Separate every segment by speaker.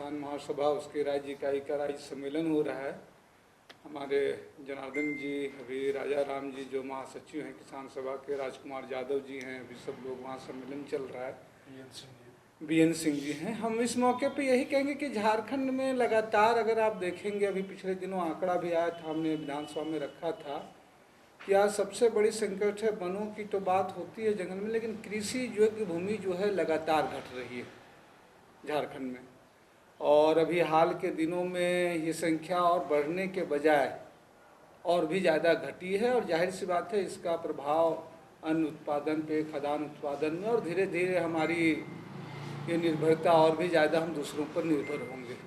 Speaker 1: किसान महासभा उसके राज्य इकाई का राज्य सम्मेलन हो रहा है। हमारे जनार्दन जी, अभी राजा राम जी जो महासचिव हैं किसान सभा के, राजकुमार यादव जी हैं, अभी सब लोग वहाँ सम्मेलन चल रहा है। बीएन सिंह जी हैं। हम इस मौके पे यही कहेंगे कि झारखंड में लगातार अगर आप देखेंगे, अभी पिछले दिनों आंकड़ा भी आया था, हमने विधानसभा में रखा था कि आज सबसे बड़ी संकट है। वनों की तो बात होती है जंगल में, लेकिन कृषि योग्य भूमि जो है लगातार घट रही है झारखंड में। और अभी हाल के दिनों में ये संख्या और बढ़ने के बजाय और भी ज़्यादा घटी है। और जाहिर सी बात है इसका प्रभाव अन्न उत्पादन पे, खाद्यान्न उत्पादन में, और धीरे धीरे हमारी ये निर्भरता और भी ज़्यादा हम दूसरों पर निर्भर होंगे।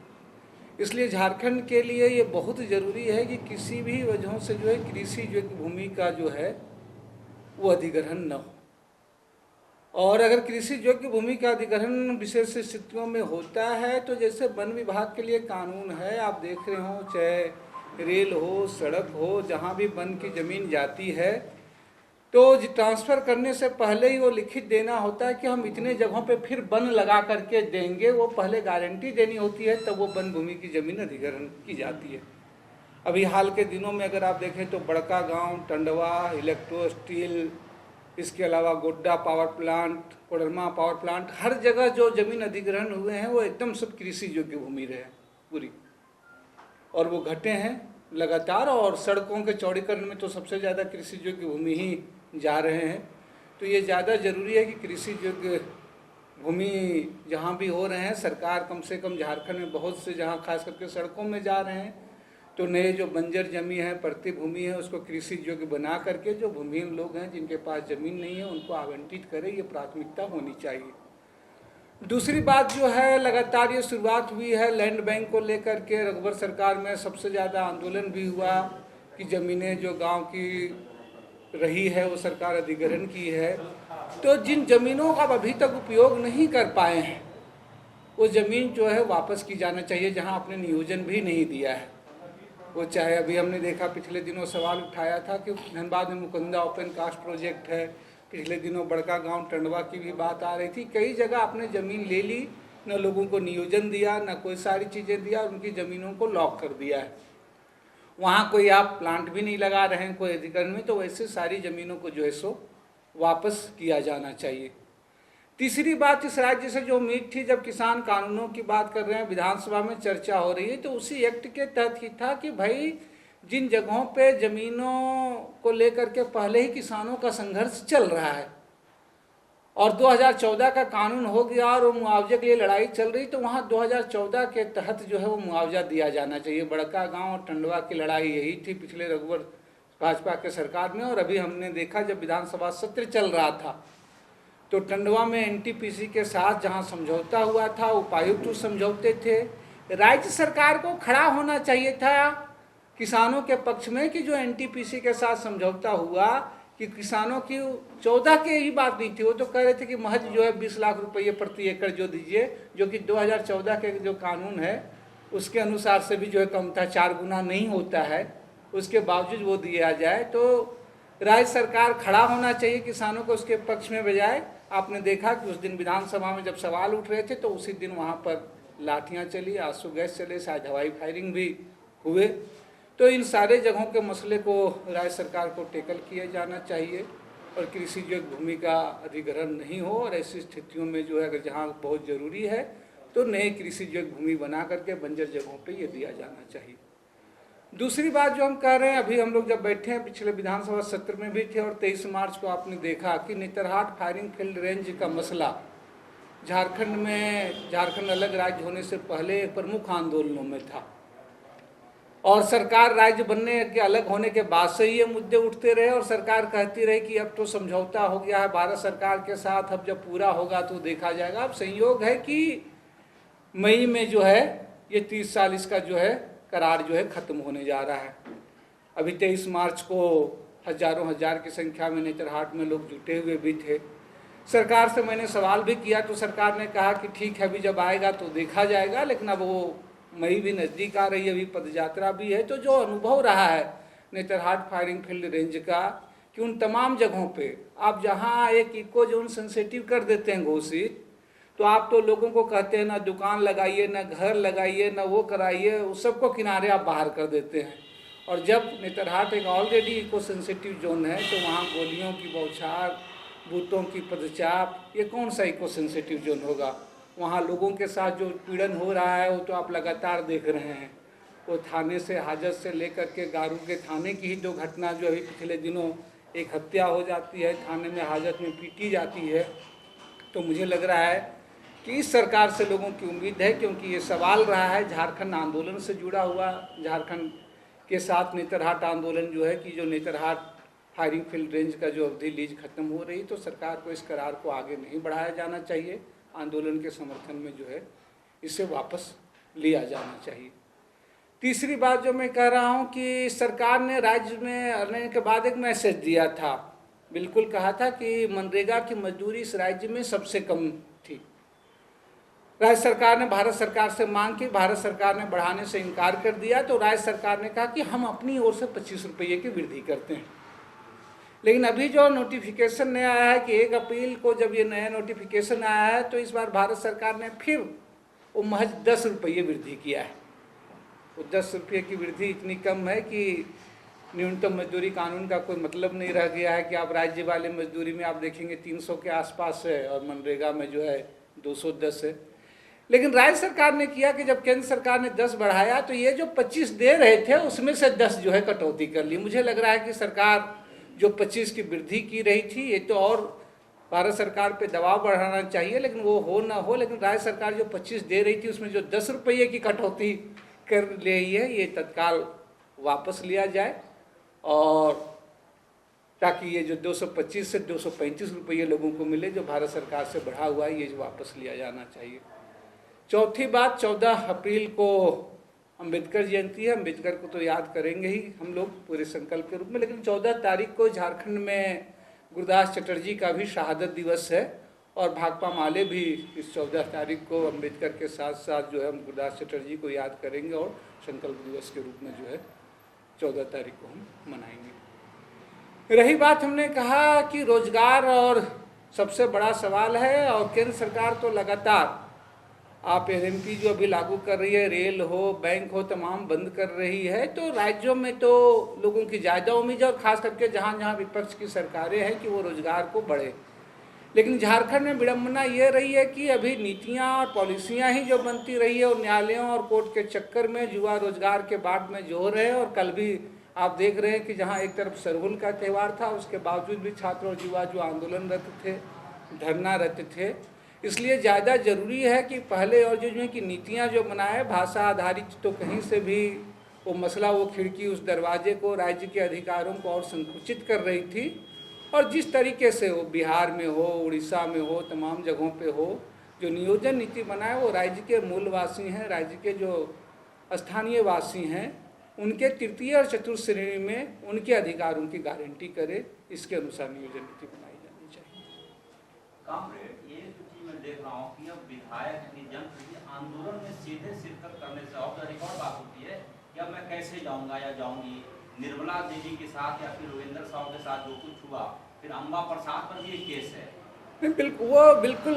Speaker 1: इसलिए झारखंड के लिए ये बहुत ज़रूरी है कि किसी भी वजहों से जो है कृषि योग्य भूमि का जो है वो अधिग्रहण न हो। और अगर कृषि योग्य भूमि का अधिग्रहण विशेष स्थितियों में होता है तो जैसे वन विभाग के लिए कानून है, आप देख रहे हो, चाहे रेल हो, सड़क हो, जहाँ भी वन की ज़मीन जाती है तो ट्रांसफ़र करने से पहले ही वो लिखित देना होता है कि हम इतने जगहों पे फिर वन लगा करके देंगे। वो पहले गारंटी देनी होती है, तब वो वन भूमि की ज़मीन अधिग्रहण की जाती है। अभी हाल के दिनों में अगर आप देखें तो बड़का गांव, टंडवा, इलेक्ट्रो स्टील, इसके अलावा Godda power plant, Koderma power plant, हर जगह जो ज़मीन अधिग्रहण हुए हैं वो एकदम सब कृषि योग्य भूमि रहे पूरी, और वो घटे हैं लगातार। और सड़कों के चौड़ीकरण में तो सबसे ज़्यादा कृषि योग्य भूमि ही जा रहे हैं। तो ये ज़्यादा ज़रूरी है कि कृषि योग्य भूमि जहाँ भी हो रहे हैं, सरकार कम से कम झारखंड में बहुत से जहाँ खास करके सड़कों में जा रहे हैं तो नए जो बंजर जमीन है, प्रति भूमि है, उसको कृषि योग्य बना करके जो भूमिहीन लोग हैं जिनके पास ज़मीन नहीं है उनको आवंटित करें, ये प्राथमिकता होनी चाहिए। दूसरी बात जो है, लगातार ये शुरुआत हुई है लैंड बैंक को लेकर के। रघुवर सरकार में सबसे ज़्यादा आंदोलन भी हुआ कि ज़मीनें जो गांव की रही है वो सरकार अधिग्रहण की है। तो जिन ज़मीनों का अभी तक उपयोग नहीं कर पाए हैं वो ज़मीन जो है वापस की जाना चाहिए, जहां आपने नियोजन भी नहीं दिया है वो। चाहे अभी हमने देखा, पिछले दिनों सवाल उठाया था कि धनबाद में मुकुंदा ओपन कास्ट प्रोजेक्ट है, पिछले दिनों बड़का गांव टंडवा की भी बात आ रही थी। कई जगह आपने ज़मीन ले ली, न लोगों को नियोजन दिया, न कोई सारी चीज़ें दिया, उनकी ज़मीनों को लॉक कर दिया है। वहाँ कोई आप प्लांट भी नहीं लगा रहे हैं कोई अधिग्रहण में, तो वैसे सारी ज़मीनों को जो है सो वापस किया जाना चाहिए। तीसरी बात, इस राज्य से जो उम्मीद थी, जब किसान कानूनों की बात कर रहे हैं, विधानसभा में चर्चा हो रही है, तो उसी एक्ट के तहत ही था कि भाई जिन जगहों पे ज़मीनों को लेकर के पहले ही किसानों का संघर्ष चल रहा है और 2014 का कानून हो गया और वो मुआवजे के लिए लड़ाई चल रही, तो वहाँ 2014 के तहत जो है वो मुआवजा दिया जाना चाहिए। बड़का गांव और टंडवा की लड़ाई यही थी पिछले रघुवर भाजपा के सरकार में। और अभी हमने देखा जब विधानसभा सत्र चल रहा था तो टंडवा में एनटीपीसी के साथ जहाँ समझौता हुआ था, उपायुक्त समझौते थे, राज्य सरकार को खड़ा होना चाहिए था किसानों के पक्ष में कि जो एनटीपीसी के साथ समझौता हुआ कि किसानों की 14 की ही बात नहीं थी, वो तो कह रहे थे कि महज जो है 20 लाख रुपये प्रति एकड़ जो दीजिए, जो कि 2014 के जो कानून है उसके अनुसार से भी जो है कम था, 4 गुना नहीं होता है, उसके बावजूद वो दिया जाए। तो राज्य सरकार खड़ा होना चाहिए किसानों को उसके पक्ष में, बजाय आपने देखा कि उस दिन विधानसभा में जब सवाल उठ रहे थे तो उसी दिन वहाँ पर लाठियाँ चली, आंसू गैस चले, शायद हवाई फायरिंग भी हुए। तो इन सारे जगहों के मसले को राज्य सरकार को टेकल किया जाना चाहिए और कृषि योग्य भूमि का अधिग्रहण नहीं हो। और ऐसी स्थितियों में जो है अगर जहाँ बहुत ज़रूरी है तो नए कृषि योग्य भूमि बना करके बंजर जगहों पे ये दिया जाना चाहिए। दूसरी बात जो हम कह रहे हैं, अभी हम लोग जब बैठे हैं पिछले विधानसभा सत्र में भी थे और 23 मार्च को आपने देखा कि नेतरहाट फायरिंग फील्ड रेंज का मसला झारखंड में, झारखंड अलग राज्य होने से पहले प्रमुख आंदोलनों में था। और सरकार राज्य बनने के अलग होने के बाद से ही ये मुद्दे उठते रहे और सरकार कहती रही कि अब तो समझौता हो गया है भारत सरकार के साथ, अब जब पूरा होगा तो देखा जाएगा। अब संयोग है कि मई में जो है ये 30 साल इसका जो है करार जो है ख़त्म होने जा रहा है। अभी 23 मार्च को हज़ारों हजार की संख्या में नेतरहाट में लोग जुटे हुए भी थे। सरकार से मैंने सवाल भी किया तो सरकार ने कहा कि ठीक है, अभी जब आएगा तो देखा जाएगा, लेकिन अब वो मई भी नज़दीक आ रही है, अभी पदयात्रा भी है। तो जो अनुभव रहा है नेतरहाट फायरिंग फील्ड रेंज का कि उन तमाम जगहों पे आप जहां एक इको जोन सेंसिटिव कर देते हैं घोषित, तो आप तो लोगों को कहते हैं ना दुकान लगाइए, ना घर लगाइए, ना वो कराइए, उस सबको किनारे आप बाहर कर देते हैं। और जब नेतरहाट एक ऑलरेडी इको सेंसिटिव जोन है तो वहाँ गोलियों की बौछार, भूतों की पदचाप, ये कौन सा इको सेंसिटिव जोन होगा? वहाँ लोगों के साथ जो पीड़न हो रहा है वो तो आप लगातार देख रहे हैं। वो थाने से हाजत से लेकर के गारू के थाने की ही जो घटना जो अभी पिछले दिनों एक हत्या हो जाती है, थाने में हाजत में पीटी जाती है, तो मुझे लग रहा है कि इस सरकार से लोगों की उम्मीद है, क्योंकि ये सवाल रहा है झारखंड आंदोलन से जुड़ा हुआ, झारखंड के साथ नेतरहाट आंदोलन जो है कि जो नेतरहाट फायरिंग फील्ड रेंज का जो अवधि लीज खत्म हो रही, तो सरकार को इस करार को आगे नहीं बढ़ाया जाना चाहिए, आंदोलन के समर्थन में जो है इसे वापस लिया जाना चाहिए। तीसरी बात जो मैं कह रहा हूँ कि सरकार ने राज्य में आने के बाद एक मैसेज दिया था, बिल्कुल कहा था कि मनरेगा की मजदूरी इस राज्य में सबसे कम थी। राज्य सरकार ने भारत सरकार से मांग की, भारत सरकार ने बढ़ाने से इनकार कर दिया, तो राज्य सरकार ने कहा कि हम अपनी ओर से 25 रुपये की वृद्धि करते हैं। लेकिन अभी जो नोटिफिकेशन नया आया है कि 1 अप्रैल को जब ये नया नोटिफिकेशन आया है, तो इस बार भारत सरकार ने फिर वो महज 10 रुपये वृद्धि किया है। वो 10 रुपये की वृद्धि इतनी कम है कि न्यूनतम मजदूरी कानून का कोई मतलब नहीं रह गया है कि आप राज्य वाले मजदूरी में आप देखेंगे 300 के आसपास है और मनरेगा में जो है 210 है। लेकिन राज्य सरकार ने किया कि जब केंद्र सरकार ने 10 बढ़ाया तो ये जो 25 दे रहे थे उसमें से 10 जो है कटौती कर ली। मुझे लग रहा है कि सरकार जो 25 की वृद्धि की रही थी, ये तो और भारत सरकार पे दबाव बढ़ाना चाहिए, लेकिन वो हो ना हो, लेकिन राज्य सरकार जो 25 दे रही थी उसमें जो 10 रुपये की कटौती कर रही है, ये तत्काल वापस लिया जाए, और ताकि ये जो 225 से 235 रुपये लोगों को मिले जो भारत सरकार से बढ़ा हुआ है, ये वापस लिया जाना चाहिए। चौथी बात, 14 अप्रैल को अंबेडकर जयंती है। अंबेडकर को तो याद करेंगे ही हम लोग पूरे संकल्प के रूप में, लेकिन 14 तारीख को झारखंड में गुरदास चटर्जी का भी शहादत दिवस है, और भाकपा माले भी इस 14 तारीख को अंबेडकर के साथ साथ जो है हम गुरदास चटर्जी को याद करेंगे और संकल्प दिवस के रूप में जो है 14 तारीख को हम मनाएंगे। रही बात, हमने कहा कि रोजगार और सबसे बड़ा सवाल है, और केंद्र सरकार तो लगातार आप एमएमपी जो अभी लागू कर रही है, रेल हो, बैंक हो, तमाम बंद कर रही है, तो राज्यों में तो लोगों की ज़्यादा उम्मीद है, और ख़ास करके जहाँ जहाँ विपक्ष की सरकारें हैं कि वो रोजगार को बढ़े। लेकिन झारखंड में विडम्बना ये रही है कि अभी नीतियाँ और पॉलिसियाँ ही जो बनती रही है, और न्यायालयों और कोर्ट के चक्कर में युवा रोजगार के बाट में जो हो रहे हैं। और कल भी आप देख रहे हैं कि जहाँ एक तरफ सरहुल का त्यौहार था, उसके बावजूद भी छात्र और युवा जो आंदोलनरत थे, धरनारत थे। इसलिए ज़्यादा ज़रूरी है कि पहले और जो है कि नीतियाँ जो बनाए भाषा आधारित, तो कहीं से भी वो मसला, वो खिड़की, उस दरवाजे को राज्य के अधिकारों को और संकुचित कर रही थी। और जिस तरीके से वो बिहार में हो, उड़ीसा में हो, तमाम जगहों पे हो, जो नियोजन नीति बनाए वो राज्य के मूलवासी हैं, राज्य के जो स्थानीय वासी हैं, उनके तृतीय और चतुर्थ श्रेणी में उनके अधिकारों की गारंटी करे, इसके अनुसार नियोजन नीति बनाई जानी चाहिए।
Speaker 2: ये जो चीज मैं देख रहा हूँ कि अब विधायक अपनी जनप्रतिनिधि आंदोलन में सीधे शिरकत करने से, और एक और बात होती है कि अब मैं कैसे जाऊँगा या जाऊँगी, निर्मला देवी के साथ या फिर रोहिंदर साहब के साथ जो कुछ हुआ, फिर अम्बा प्रसाद पर भी एक केस है।
Speaker 1: बिल्कुल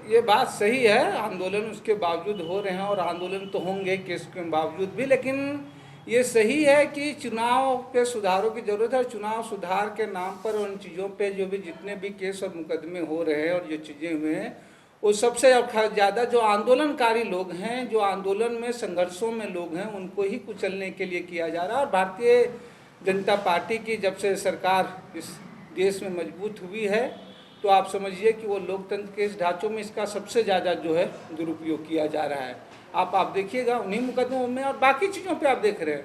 Speaker 1: ये बात सही है, आंदोलन उसके बावजूद हो रहे हैं, और आंदोलन तो होंगे केस के बावजूद भी, लेकिन ये सही है कि चुनाव के सुधारों की ज़रूरत है। और चुनाव सुधार के नाम पर उन चीज़ों पे जो भी जितने भी केस और मुकदमे हो रहे हैं और जो चीज़ें हुए हैं, वो सबसे ज़्यादा जो आंदोलनकारी लोग हैं, जो आंदोलन में संघर्षों में लोग हैं, उनको ही कुचलने के लिए किया जा रहा है। और भारतीय जनता पार्टी की जब से सरकार इस देश में मजबूत हुई है, तो आप समझिए कि वो लोकतंत्र के इस ढांचों में इसका सबसे ज़्यादा जो है दुरुपयोग किया जा रहा है। आप देखिएगा उन्हीं मुकदमों में और बाकी चीज़ों पे आप देख रहे हैं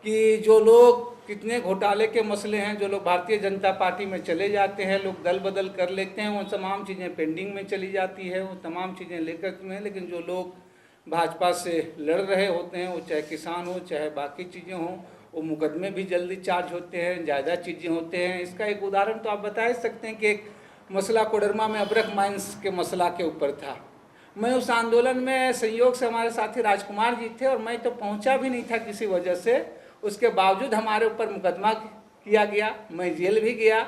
Speaker 1: कि जो लोग कितने घोटाले के मसले हैं, जो लोग भारतीय जनता पार्टी में चले जाते हैं, लोग दल बदल कर लेते हैं, वो तमाम चीज़ें पेंडिंग में चली जाती है, वो तमाम चीज़ें लेकर में। लेकिन जो लोग भाजपा से लड़ रहे होते हैं, वो चाहे किसान हो चाहे बाकी चीज़ें हों, वो मुकदमे भी जल्दी चार्ज होते हैं, ज़्यादा चीज़ें होते हैं। इसका एक उदाहरण तो आप बता ही सकते हैं कि एक मसला कोडरमा में अबरख माइंस के मसला के ऊपर था। मैं उस आंदोलन में संयोग से हमारे साथी राजकुमार जी थे, और मैं तो पहुंचा भी नहीं था किसी वजह से, उसके बावजूद हमारे ऊपर मुकदमा किया गया, मैं जेल भी गया।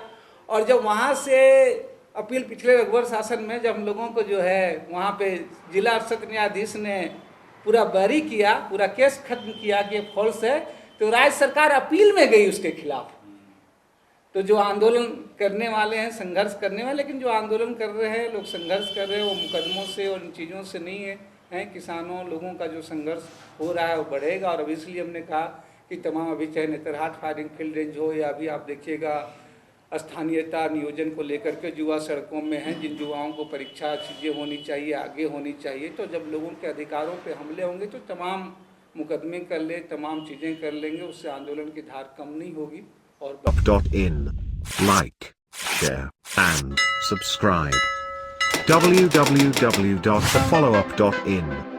Speaker 1: और जब वहाँ से अपील पिछले रघुवर शासन में जब हम लोगों को जो है वहाँ पे जिला सत्र न्यायाधीश ने पूरा बरी किया, पूरा केस खत्म किया कि ये फॉल्स है, तो राज्य सरकार अपील में गई उसके खिलाफ। तो जो आंदोलन करने वाले हैं, संघर्ष करने वाले, लेकिन जो आंदोलन कर रहे हैं लोग, संघर्ष कर रहे हैं, वो मुकदमों से और इन चीज़ों से नहीं है। किसानों लोगों का जो संघर्ष हो रहा है वो बढ़ेगा। और अभी इसलिए हमने कहा कि तमाम, अभी चाहे नेतरहाट फायरिंग फील्ड रेंज हो या अभी आप देखिएगा स्थानीयता नियोजन को लेकर के युवा सड़कों में हैं, जिन युवाओं को परीक्षा चीज़ें होनी चाहिए, आगे होनी चाहिए। तो जब लोगों के अधिकारों पे हमले होंगे तो तमाम मुकदमे कर ले, तमाम चीज़ें कर लेंगे, उससे आंदोलन की धार कम नहीं होगी। और
Speaker 3: .in like, share and subscribe. www.thefollowup.in